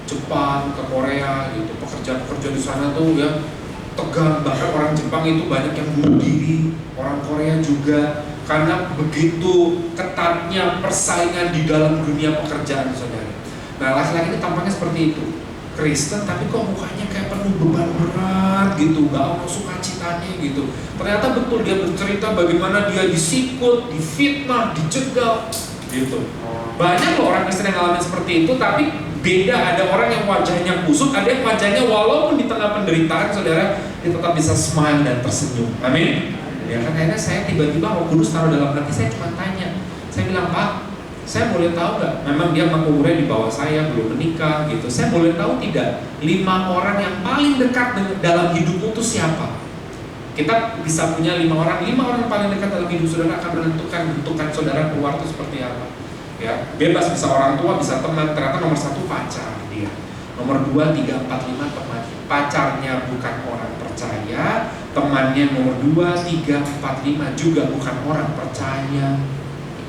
Jepang, ke Korea, gitu, pekerja-pekerja di sana tuh ya tegang. Bahkan orang Jepang itu banyak yang bunuh diri, orang Korea juga, karena begitu ketatnya persaingan di dalam dunia pekerjaan, saudara. Nah, laki-laki ini tampaknya seperti itu, Kristen, tapi kok mukanya kayak penuh beban berat gitu, gak mau sukacitanya gitu. Ternyata betul dia bercerita bagaimana dia disikut, difitnah, dijegal, gitu. Banyak loh orang Kristen yang ngalamin seperti itu, tapi beda, ada orang yang wajahnya kusut, ada yang wajahnya walaupun di tengah penderitaan, saudara, dia tetap bisa smile dan tersenyum. Amin. Ya kan, akhirnya saya tiba-tiba Roh Kudus taruh dalam hati saya, cuma tanya. Saya bilang, Pak, saya boleh tahu nggak? Memang dia umurnya di bawah saya, belum menikah gitu. Saya boleh tahu tidak 5 orang yang paling dekat dalam hidupmu itu siapa? Kita bisa punya 5 orang yang paling dekat dalam hidup saudara akan menentukan saudara keluar itu seperti apa. Ya, bebas, bisa orang tua, bisa teman. Ternyata nomor 1 pacar dia, nomor 2, 3, 4, 5 teman. Pacarnya bukan orang percaya, temannya nomor 2, 3, 4, 5 juga bukan orang percaya.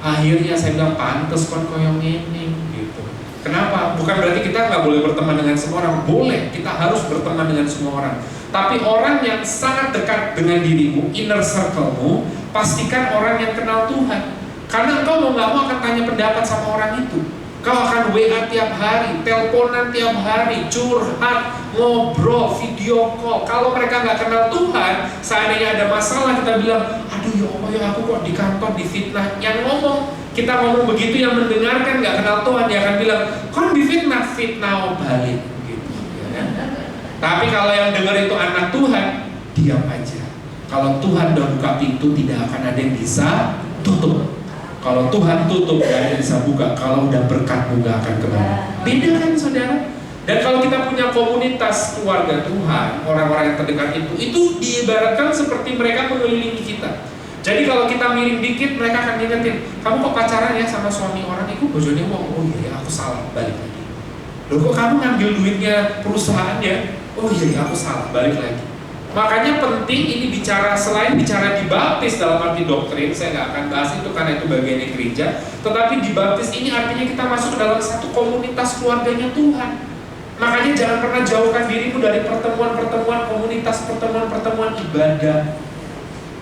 Akhirnya saya bilang, pantes kon koyong ini gitu. Kenapa? Bukan berarti kita nggak boleh berteman dengan semua orang. Boleh, kita harus berteman dengan semua orang. Tapi orang yang sangat dekat dengan dirimu, inner circle-mu, pastikan orang yang kenal Tuhan. Karena engkau mau nggak mau akan tanya pendapat sama orang itu. Kau akan WA tiap hari, teleponan tiap hari, curhat, ngobrol, video call. Kalau mereka nggak kenal Tuhan, seandainya ada masalah kita bilang, aduh ya Allah, ya aku kok di kantor difitnah. Yang kita ngomong begitu, yang mendengarkan nggak kenal Tuhan, dia akan bilang, kok difitnah, fitnah balik. Gitu, ya. Tapi kalau yang dengar itu anak Tuhan, diam aja. Kalau Tuhan udah buka pintu, tidak akan ada yang bisa tutup. Kalau Tuhan tutup, gak ada yang bisa buka. Kalau udah berkatmu gak akan kembali. Beda kan saudara? Dan kalau kita punya komunitas keluarga Tuhan, orang-orang yang terdekat itu diibaratkan seperti mereka mengelilingi kita. Jadi kalau kita miring dikit, mereka akan ngingetin, kamu kok pacaran ya sama suami orang itu, bojone wong. Oh iya, aku salah, balik lagi. Loh kok kamu ngambil duitnya perusahaannya? Oh iya, aku salah, balik lagi. Makanya penting ini bicara, selain bicara dibaptis dalam arti doktrin, saya nggak akan bahas itu karena itu bagiannya gereja. Tetapi dibaptis ini artinya kita masuk dalam satu komunitas keluarganya Tuhan. Makanya jangan pernah jauhkan dirimu dari pertemuan-pertemuan komunitas, pertemuan-pertemuan ibadah.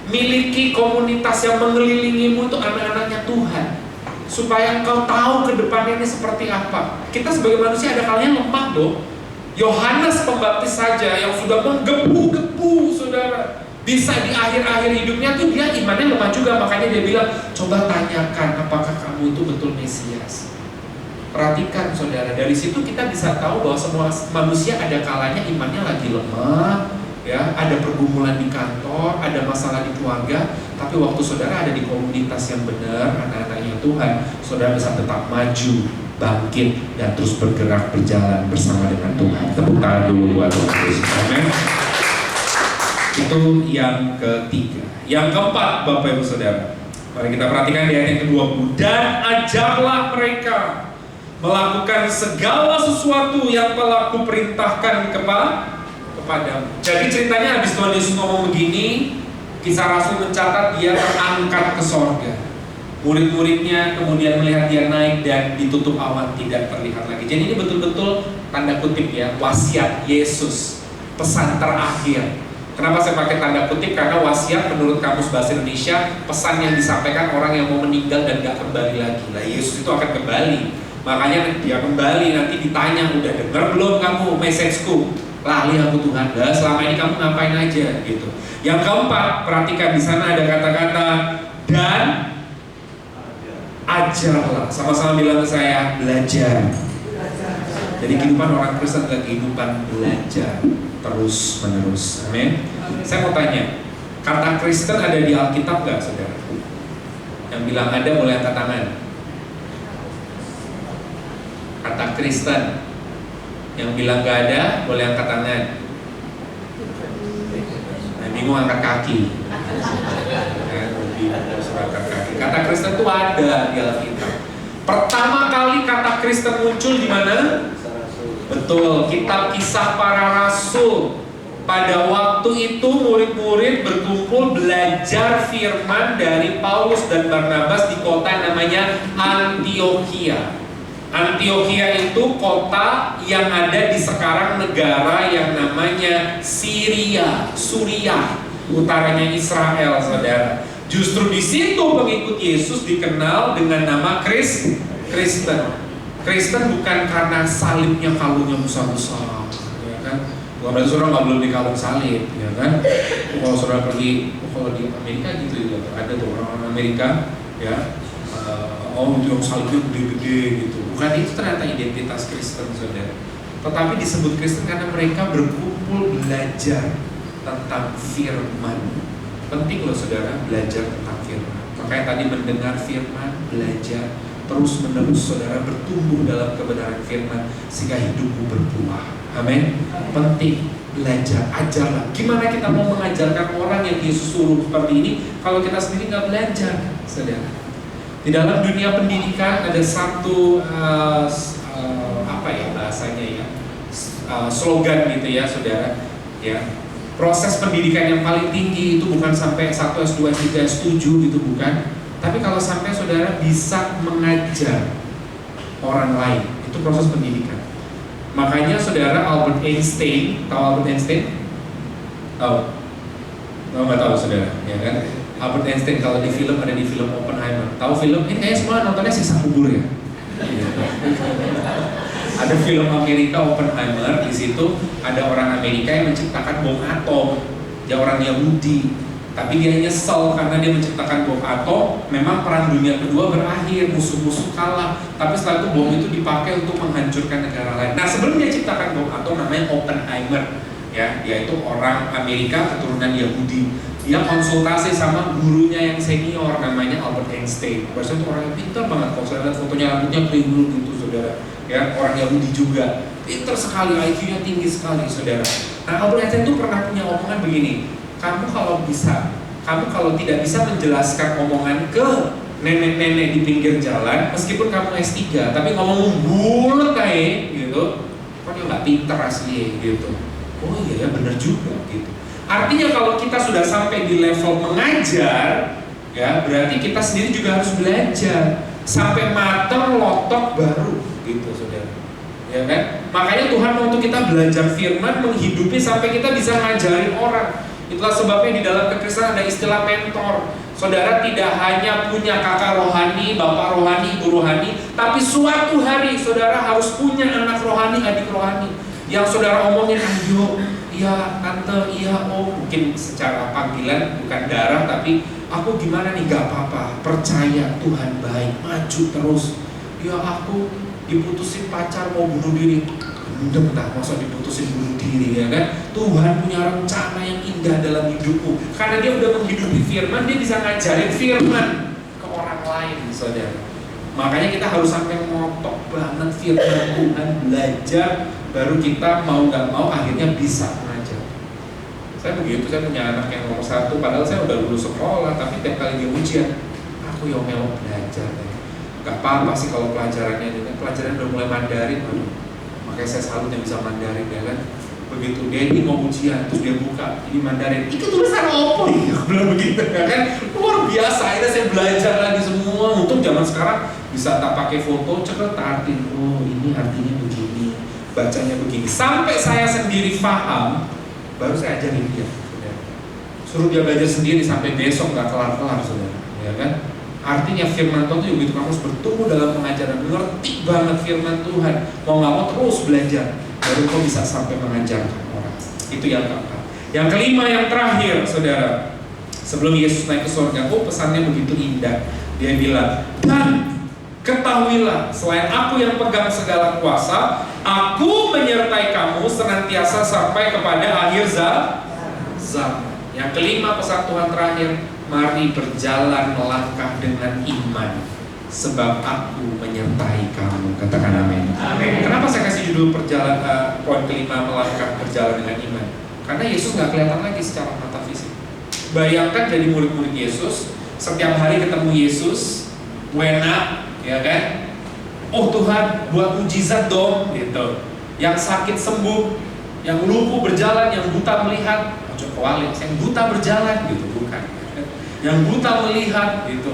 Miliki komunitas yang mengelilingimu itu anak-anaknya Tuhan, supaya engkau tahu ke depannya ini seperti apa. Kita sebagai manusia ada kalanya lemah loh. Yohanes Pembaptis saja yang sudah menggebu-gebu saudara, bisa di akhir-akhir hidupnya tuh dia imannya lemah juga. Makanya dia bilang, coba tanyakan apakah kamu itu betul Mesias. Perhatikan saudara, dari situ kita bisa tahu bahwa semua manusia ada kalanya imannya lagi lemah, ya, ada pergumulan di kantor, ada masalah di keluarga. Tapi waktu saudara ada di komunitas yang benar, anak-anaknya Tuhan, saudara bisa tetap maju, bangkit, dan terus bergerak, berjalan bersama dengan Tuhan. Tepuk tangan dulu buat Tuhan Yesus. Amin. Itu yang ketiga. Yang keempat, Bapak Ibu Saudara, mari kita perhatikan di ayat yang ke-20. Dan ajarlah mereka melakukan segala sesuatu yang telah kuperintahkan kepadamu. Jadi ceritanya habis Tuhan Yesus ngomong begini, Kisah Rasul mencatat dia terangkat ke sorga. Murid-muridnya kemudian melihat dia naik dan ditutup awan, tidak terlihat lagi. Jadi ini betul-betul tanda kutip ya, wasiat Yesus, pesan terakhir. Kenapa saya pakai tanda kutip? Karena wasiat menurut Kamus Bahasa Indonesia, pesan yang disampaikan orang yang mau meninggal dan gak kembali lagi. Nah Yesus itu akan kembali, makanya dia kembali, nanti ditanya, udah dengar belum kamu messageku? Lali aku Tuhan, dah selama ini kamu ngapain aja gitu. Yang keempat, perhatikan di sana ada kata-kata dan ajarlah. Sama-sama bilang ke saya, belajar. Jadi kehidupan orang Kristen adalah kehidupan belajar terus menerus. Amin. Saya mau tanya, kata Kristen ada di Alkitab gak saudara? Yang bilang ada boleh angkat tangan. Kata Kristen yang bilang gak ada boleh angkat tangan. Nah, bingung angkat kaki. Kata Kristen itu ada di Alkitab. Pertama kali kata Kristen muncul di mana? Betul, kitab Kisah Para Rasul. Pada waktu itu murid-murid berkumpul belajar firman dari Paulus dan Barnabas di kota namanya Antiokhia. Antiokhia itu kota yang ada di sekarang negara yang namanya Syria, Suriah, utaranya Israel, saudara. Justru di situ pengikut Yesus dikenal dengan nama Kristen. Kristen bukan karena salibnya, kalungnya besar-besar, ya kan? Bukan berarti saudara nggak boleh dikalung salib, ya kan? Kalau saudara pergi, kalau di Amerika gitu ya, ada tuh orang-orang Amerika, ya, itu yang salibnya gede-gede gitu. Bukan itu ternyata identitas Kristen, saudara. Tetapi disebut Kristen karena mereka berkumpul belajar tentang firman. Penting loh saudara, belajar tentang firman. Makanya tadi mendengar firman, belajar terus menerus saudara bertumbuh dalam kebenaran firman sehingga hidupmu berbuah. Amin. Penting belajar, ajarlah. Gimana kita mau mengajarkan orang yang Yesus suruh seperti ini kalau kita sendiri nggak belajar, saudara? Di dalam dunia pendidikan ada satu apa ya bahasanya ya, slogan gitu ya, saudara. Ya, proses pendidikan yang paling tinggi itu bukan sampai 1 S2 S3 S7 gitu, bukan. Tapi kalau sampai saudara bisa mengajar orang lain, itu proses pendidikan. Makanya saudara Albert Einstein, tahu Albert Einstein? Tahu? Nggak tahu saudara, ya kan? Albert Einstein kalau di film, ada di film Oppenheimer. Tahu film? Ini kayaknya semua nontonnya Siksa Kubur ya. Ada film Amerika Oppenheimer, di situ ada orang Amerika yang menciptakan bom atom. Dia orang Yahudi. Tapi dia nyesel karena dia menciptakan bom atom. Memang perang dunia kedua berakhir, musuh-musuh kalah. Tapi setelah itu bom itu dipakai untuk menghancurkan negara lain. Nah sebelum dia ciptakan bom atom namanya Oppenheimer. ya, dia itu orang Amerika keturunan Yahudi. Dia konsultasi sama gurunya yang senior namanya Albert Einstein. Bahasa itu orang yang pintar banget. Kalau saya lihat fotonya rambutnya kriwil gitu, saudara. Ya, orang Yahudi juga. Pintar sekali, IQ-nya tinggi sekali, saudara. Nah, Albert Einstein itu pernah punya omongan begini. Kamu kalau tidak bisa menjelaskan omongan ke nenek-nenek di pinggir jalan, meskipun kamu S3, tapi ngomong bulet kayak gitu, kok dia nggak pinter asli gitu. Oh iya ya, bener juga gitu. Artinya kalau kita sudah sampai di level mengajar, ya berarti kita sendiri juga harus belajar sampai matang lotok baru, gitu saudara. Ya kan? Makanya Tuhan mau untuk kita belajar firman, menghidupi sampai kita bisa ngajarin orang. Itulah sebabnya di dalam kekristenan ada istilah mentor. Saudara tidak hanya punya kakak rohani, bapak rohani, ibu rohani, tapi suatu hari saudara harus punya anak rohani, adik rohani yang saudara omongin, ayo, iya tante, iya om, mungkin secara panggilan bukan darah, tapi aku gimana nih, gak apa-apa, percaya Tuhan baik, maju terus. Ya aku diputusin pacar mau bunuh diri, bentar, masa diputusin bunuh diri, ya kan? Tuhan punya rencana yang indah dalam hidupku, karena dia udah menghidupi firman, dia bisa ngajarin firman ke orang lain, saudara. Makanya kita harus sampai ngotok banget firman Tuhan, belajar, baru kita mau gak mau akhirnya bisa mengajar. Saya begitu, saya punya anak yang nomor 1, padahal saya udah lulus sekolah, tapi tiap kali dia ujian, aku yang mau belajar. Gak apa-apa sih kalau pelajarannya udah mulai Mandarin, makanya saya salut yang bisa Mandarin, ya kan. Begitu dia ini mau ujian, terus dia buka, ini Mandarin, itu tulisan apa nih? Aku bilang begitu, ya kan. Luar biasa, akhirnya saya belajar lagi semua. Untuk zaman sekarang bisa tak pakai foto, coba tak artiin, oh ini artinya begini, bacanya begini. Sampai saya sendiri paham, baru saya ajarin dia, saudara. Suruh dia belajar sendiri sampai besok gak kelar-kelar, saudara, ya kan. Artinya firman Tuhan itu begitu kamu harus bertumbuh dalam pengajaran, mengerti banget firman Tuhan, mau gak mau terus belajar, baru kau bisa sampai mengajarkan orang. Itu yang keempat. Yang kelima, yang terakhir, saudara, sebelum Yesus naik ke surga, pesannya begitu indah. Dia bilang, dan ketahuilah, selain aku yang pegang segala kuasa, aku menyertai kamu senantiasa sampai kepada akhir zaman. Yang kelima, pesan Tuhan terakhir, mari berjalan melangkah dengan iman, sebab aku menyertai kamu. Katakan amin. Amin. Kenapa saya kasih judul poin kelima, melangkah berjalan dengan iman? Karena Yesus nggak kelihatan lagi secara mata fisik. Bayangkan jadi murid-murid Yesus, setiap hari ketemu Yesus, wena, ya kan? Oh Tuhan, buat mujizat dong, gitu. Yang sakit sembuh, yang lumpuh berjalan, yang buta melihat. Ojo kewalik, yang buta berjalan, gitu, bukan. Yang buta melihat, gitu.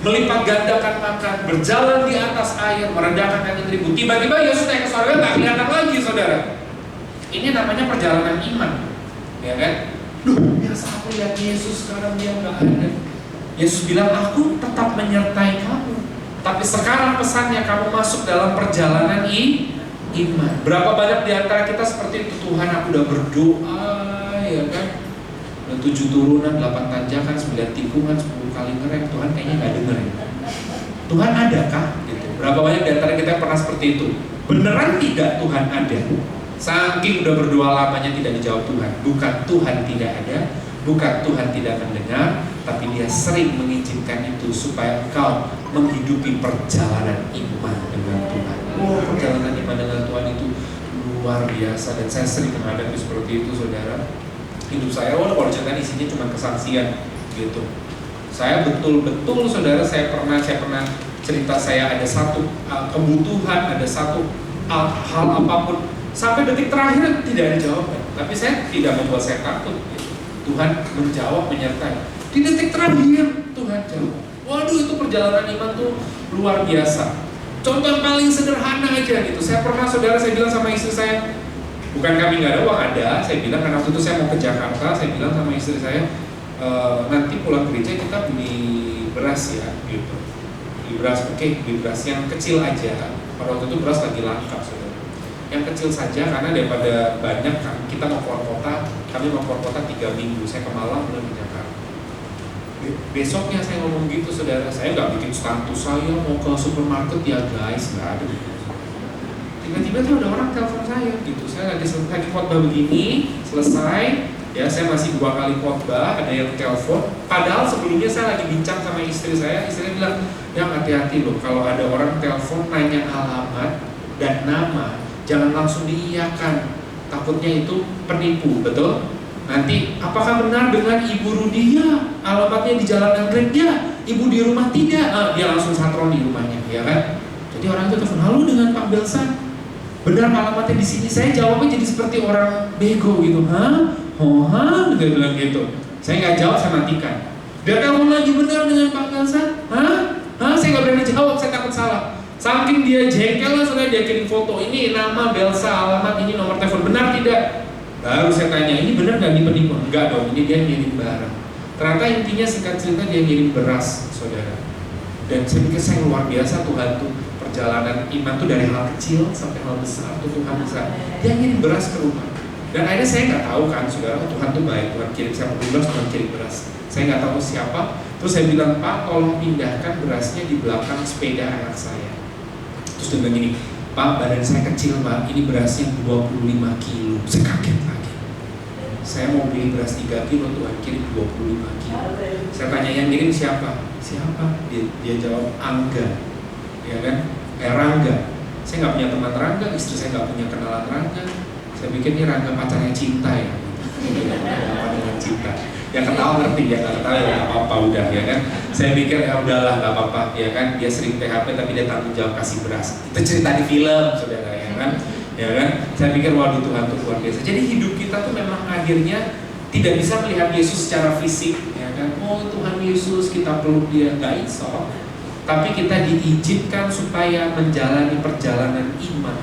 Melipat gandakan makan, berjalan di atas air, meredakan angin ribut. Tiba-tiba Yesus naik ke surga, nggak kelihatan lagi, saudara. Ini namanya perjalanan iman, ya kan? Biasa aku lihat Yesus, sekarang dia nggak ada. Yesus bilang, aku tetap menyertai kamu, tapi sekarang pesannya kamu masuk dalam perjalanan iman. Berapa banyak di antara kita seperti itu? Tuhan, aku udah berdoa, ya kan? 7 turunan, 8 tanjakan, 9 tikungan, 10 kali ngerem, Tuhan kayaknya nggak dengerin. Tuhan adakah? Gitu. Berapa banyak di antara kita pernah seperti itu? Beneran tidak Tuhan ada? Saking udah berdoa lamanya tidak dijawab Tuhan. Bukan Tuhan tidak ada, bukan Tuhan tidak mendengar, tapi Dia sering mengizinkan itu supaya engkau menghidupi perjalanan iman dengan Tuhan. Perjalanan iman dengan Tuhan itu luar biasa, dan saya sering menghadapi seperti itu, saudara. Hidup saya, kalau cerita isinya cuma kesaksian gitu. Saya betul-betul, saudara, saya pernah cerita saya ada satu kebutuhan, ada satu hal apapun, sampai detik terakhir tidak ada jawaban. Tapi saya tidak membuat saya takut gitu. Tuhan menjawab, menyertai. Di detik terakhir Tuhan jawab. Waduh, itu perjalanan iman tuh luar biasa. Contoh yang paling sederhana aja gitu. Saya pernah, saudara, saya bilang sama istri saya, bukan kami nggak ada uang, ada. Saya bilang, karena waktu itu saya mau ke Jakarta, saya bilang sama istri saya, nanti pulang gereja kita beli beras ya, gitu. Beli beras, oke, beli beras yang kecil aja. Pada waktu itu beras lagi langka, saudara. Yang kecil saja, karena daripada banyak, kita mau keluar kota, kami mau keluar kota 3 minggu. Saya ke Malang, pulang ke Jakarta. Besoknya saya ngomong gitu, saudara. Saya nggak bikin status saya mau ke supermarket ya guys, nggak ada. Tiba-tiba tuh ada orang telepon saya gitu. Saya lagi khotbah begini, Selesai, ya saya masih 2 kali khotbah, ada yang telepon. Padahal sebelumnya saya lagi bincang sama istri saya bilang, yang hati-hati loh, kalau ada orang telepon nanya alamat dan nama, jangan langsung diiyakan. Takutnya itu penipu, betul? Nanti, apakah benar dengan Ibu Rudia? Alamatnya di Jalan Anggrek, ya. Ibu di rumah tidak? Dia langsung satron di rumahnya, ya kan? Jadi orang itu telepon, halo dengan Pak Belsan, benar alamatnya di sini. Saya jawabnya jadi seperti orang bego gitu, hah? Oh, hah? Dia bilang gitu. Saya nggak jawab, saya matikan. Dia telepon lagi, benar dengan Pak Belsan? Hah? Saya nggak berani jawab, saya takut salah. Saking dia jengkel lah, sudah dia kirim foto, ini nama Belsa, alamat ini, nomor telepon, benar tidak? Baru saya tanya, ini benar nggak penipu? Enggak dong, ini dia ngirim barang. Ternyata intinya singkat cerita dia ngirim beras, saudara. Dan saya pikir saya luar biasa Tuhan tuh, perjalanan iman tuh dari hal kecil sampai hal besar tuh Tuhan bisa. Dia ngirim beras ke rumah. Dan akhirnya saya nggak tahu kan, saudara, Tuhan tuh baik, Tuhan kirim saya beras, Tuhan kirim beras. Saya nggak tahu siapa. Terus saya bilang, Pak, tolong pindahkan berasnya di belakang sepeda anak saya. Terus dia bilang gini, Pak, badan saya kecil, Pak, ini berasnya 25 kilo. Saya kaget lagi. Saya mau beli beras 3 kilo, Tuhan kirim 25 kilo. Saya tanya, yang kirim siapa? Siapa? Dia jawab, Angga. Ya kan? Rangga. Saya nggak punya teman Rangga, istri saya nggak punya kenalan Rangga. Saya pikir ini Rangga pacarnya Cinta ya. Apa dengan Cinta? Yang ketawa ngerti, ya nggak ketawa ya nggak apa-apa udah, ya kan. Saya pikir ya udahlah nggak apa-apa, ya kan. Dia sering PHP tapi dia tanggung jawab kasih beras. Itu cerita di film, saudara, ya kan. Ya kan. Saya pikir waduh Tuhan tuh luar biasa. Jadi hidup kita tuh memang akhirnya tidak bisa melihat Yesus secara fisik, ya kan. Oh Tuhan Yesus, kita peluk dia, nggak iso. Tapi kita diizinkan supaya menjalani perjalanan iman.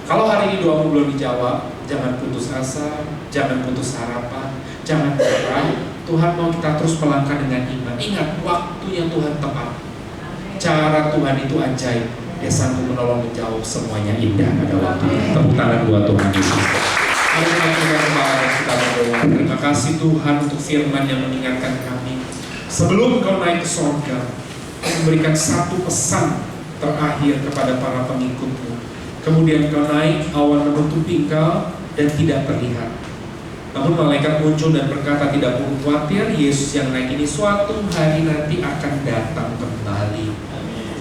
Kalau hari ini doamu belum dijawab, jangan putus asa, jangan putus harapan, jangan menyerah. Tuhan mau kita terus melangkah dengan iman. Ingat, waktu yang Tuhan tepat. Cara Tuhan itu ajaib. Dia sanggup menolong menjawab semuanya indah pada waktunya. Tepuk tangan buat Tuhan Yesus. Mari kita tundukkan kepala dan kita berdoa. Terima kasih Tuhan untuk firman yang mengingatkan kami. Sebelum Kau naik ke surga, Kau memberikan satu pesan terakhir kepada para pengikut-Mu. Kemudian Kau naik, awan menutupi Engkau dan tidak terlihat. Namun malaikat muncul dan berkata, tidak perlu khawatir, Yesus yang naik ini suatu hari nanti akan datang kembali.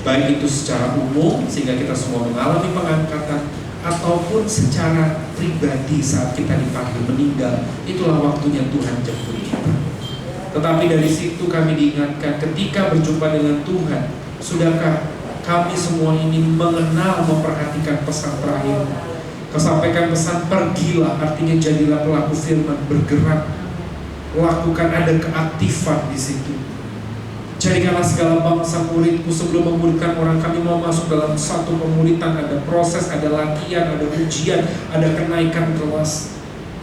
Baik itu secara umum sehingga kita semua mengalami pengangkatan, ataupun secara pribadi saat kita dipanggil meninggal. Itulah waktunya Tuhan jemput kita. Tetapi dari situ kami diingatkan, ketika berjumpa dengan Tuhan, sudahkah kami semua ini mengenal, memperhatikan pesan terakhir? Kau sampaikan pesan, pergilah, artinya jadilah pelaku firman, bergerak, lakukan, ada keaktifan di situ. Jadikanlah segala bangsa muridku. Sebelum memuridkan orang, kami mau masuk dalam satu pemuritan, ada proses, ada latihan, ada ujian, ada kenaikan kelas.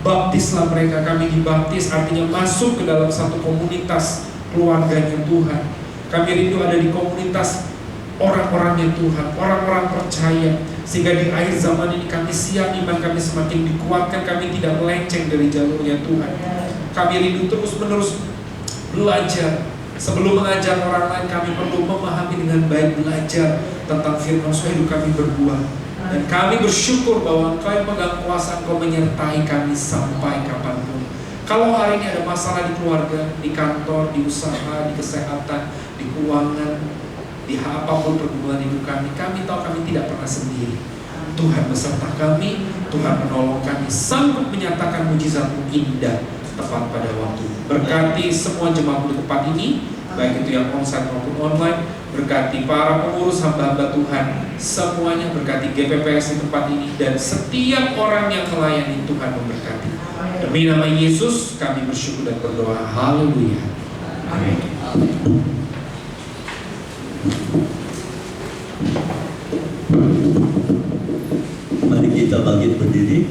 Baptislah mereka, kami dibaptis, artinya masuk ke dalam satu komunitas keluarganya Tuhan. Kami rindu ada di komunitas orang-orangnya Tuhan, orang-orang percaya, sehingga di akhir zaman ini kami siap, iman kami semakin dikuatkan, kami tidak melenceng dari jalurnya Tuhan. Kami rindu terus-menerus belajar. Sebelum mengajar orang lain, kami perlu memahami dengan baik, belajar tentang firman supaya hidup kami berbuah. Dan kami bersyukur bahwa Engkau yang pegang kuasa, Engkau menyertai kami sampai kapanpun. Kalau hari ini ada masalah di keluarga, di kantor, di usaha, di kesehatan, di keuangan, di apapun pergumulan hidup kami tahu kami tidak pernah sendiri. Tuhan beserta kami, Tuhan menolong kami, sanggup menyatakan mujizat-Mu indah tepat pada waktu. Berkati semua jemaat di tempat ini, baik itu yang onsite maupun online. Berkati para pengurus hamba-hamba Tuhan, semuanya. Berkati GPPS di tempat ini dan setiap orang yang melayani. Tuhan memberkati. Demi nama Yesus kami bersyukur dan berdoa. Haleluya. Amin. Mari kita bangkit berdiri.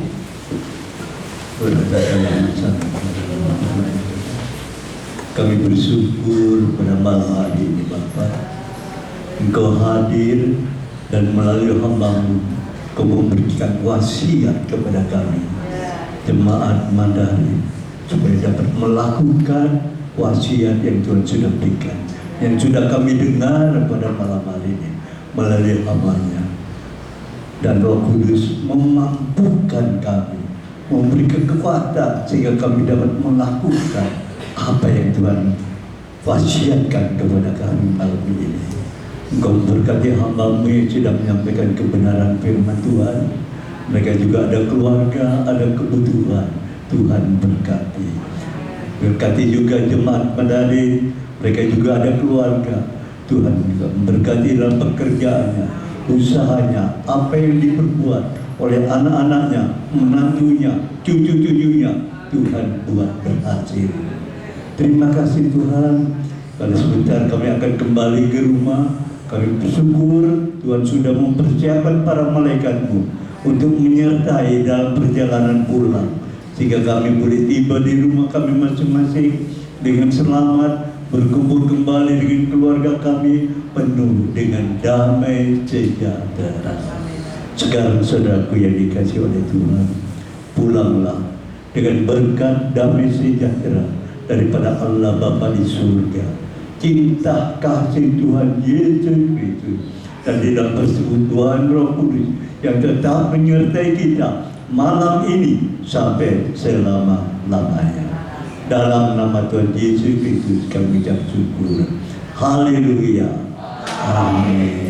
Berada dalam satu. Kami bersyukur pada malam hari ini Bapa, Engkau hadir dan melalui hamba-Mu Engkau memberikan wasiat kepada kami jemaat Mandari supaya dapat melakukan wasiat yang Tuhan sudah berikan, yang sudah kami dengar pada malam hari ini melalui hamba-Nya. Dan Roh Kudus memampukan kami memberikan kekuatan sehingga kami dapat melakukan apa yang Tuhan wasiatkan kepada kami malam ini. Engkau berkati hamba-Mu yang sedang menyampaikan kebenaran firman Tuhan. Mereka juga ada keluarga, ada kebutuhan. Tuhan berkati. Berkati juga jemaat Madani, mereka juga ada keluarga. Tuhan juga memberkati dalam pekerjaannya, usahanya, apa yang diperbuat oleh anak-anaknya, menantunya, cucu-cucunya. Tuhan buat berhasil. Terima kasih Tuhan. Kalau sebentar kami akan kembali ke rumah, kami bersyukur Tuhan sudah mempersiapkan para malaikat-Mu untuk menyertai dalam perjalanan pulang, sehingga kami boleh tiba di rumah kami masing-masing dengan selamat, berkumpul kembali dengan keluarga kami penuh dengan damai sejahtera. Sekarang saudaraku yang dikasihi oleh Tuhan, pulanglah dengan berkat damai sejahtera daripada Allah Bapa di surga, cinta kasih Tuhan Yesus Kristus, dan di dalam persekutuan Roh Kudus yang tetap menyertai kita malam ini sampai selama-lamanya. Dalam nama Tuhan Yesus Kristus kami ucap syukur. Haleluya. Amin.